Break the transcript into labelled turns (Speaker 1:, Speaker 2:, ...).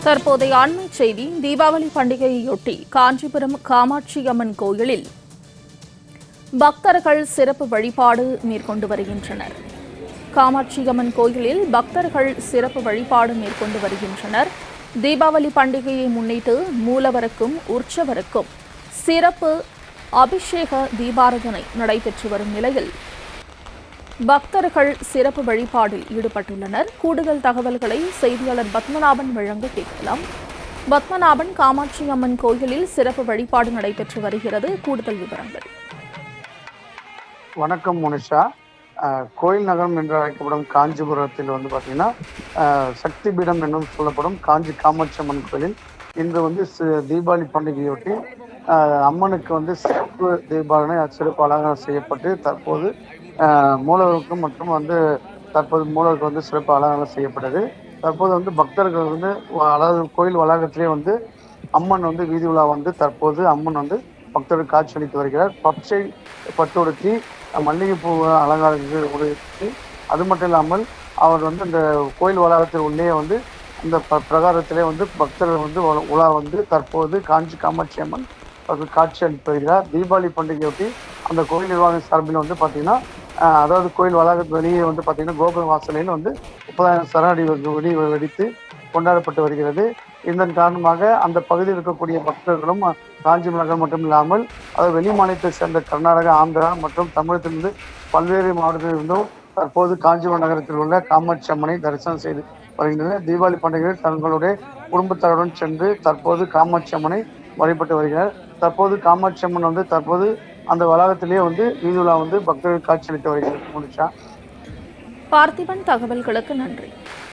Speaker 1: தற்போதைய அண்மை செய்தி. தீபாவளி பண்டிகையையொட்டி காஞ்சிபுரம் காமாட்சி அம்மன் கோயிலில் பக்தர்கள் சிறப்பு வழிபாடு மேற்கொண்டு வருகின்றனர். காமாட்சி அம்மன் கோயிலில் பக்தர்கள் சிறப்பு வழிபாடு மேற்கொண்டு வருகின்றனர். தீபாவளி பண்டிகையை முன்னிட்டு மூலவருக்கும் உற்சவருக்கும் சிறப்பு அபிஷேக தீபாராதனை நடைபெற்று வரும் நிலையில் பக்தர்கள் சிறப்பு வழிபாடில் ஈடுபட்டுள்ளனர். கூடுதல் தகவல்களை செய்தியாளர் பத்மநாபன் வழங்க கேட்கலாம். பத்மநாபன், காமாட்சி அம்மன் கோயிலில் சிறப்பு வழிபாடு நடைபெற்று வருகிறது. கூடுதல் விவரங்கள்.
Speaker 2: வணக்கம் மோனிஷா. கோயில் நகரம் என்று அழைக்கப்படும் காஞ்சிபுரத்தில் பார்த்தீங்கன்னா சக்தி பீடம் என்னும் சொல்லப்படும் காஞ்சி காமாட்சி அம்மன் கோயிலில் இன்று தீபாவளி பண்டிகையொட்டி அம்மனுக்கு சிறப்பு தீபாவளி சிறப்பு அலங்காரம் செய்யப்பட்டு தற்போது மூலவருக்கும் மற்றும் தற்போது மூலவருக்கு சிறப்பு அலங்காரம் செய்யப்பட்டது. தற்போது பக்தர்கள் அதாவது கோயில் வளாகத்திலே அம்மன் வீதி உலா தற்போது அம்மன் பக்தர்கள் காட்சியளித்து வருகிறார். பச்சை பட்டு உடுத்தி மல்லிகைப்பூ அலங்காரங்கள் உடுத்தி, அது மட்டும் இல்லாமல் அவர் அந்த கோயில் வளாகத்தில் உள்ளே அந்த பிரகாரத்திலே பக்தர்கள் உலா தற்போது காஞ்சி காமாட்சி அம்மன் காட்சி அளித்து வருகிறார். தீபாவளி பண்டிகையொட்டி அந்த கோயில் நிர்வாகம் சார்பில் பார்த்தீங்கன்னா அதாவது கோயில் வளாகத்து வெளியே பார்த்தீங்கன்னா கோபுர வாசலில் 30,000 சரடி வெடி வெடித்து கொண்டாடப்பட்டு வருகிறது. இதன் காரணமாக அந்த பகுதியில் இருக்கக்கூடிய பக்தர்களும் காஞ்சிபுரம் நகரம் மட்டும் இல்லாமல் அதாவது வெளி மாநிலத்தை சேர்ந்த கர்நாடகா, ஆந்திரா மற்றும் தமிழகத்திலிருந்து பல்வேறு மாவட்டத்திலிருந்தும் தற்போது காஞ்சிபுரம் நகரத்தில் உள்ள காமாட்சி அம்மனை தரிசனம் செய்து வருகின்றனர். தீபாவளி பண்டிகையில் தங்களுடைய குடும்பத்தாருடன் சென்று தற்போது காமாட்சி அம்மனை வழிபட்டு வருகிறார். தற்போது காமாட்சி அம்மன் தற்போது அந்த வளாகத்திலேயே வீதி உலா பக்தர்கள் காட்சியளித்து வருகிறது.
Speaker 1: பார்த்திபன், தகவல்களுக்கு நன்றி.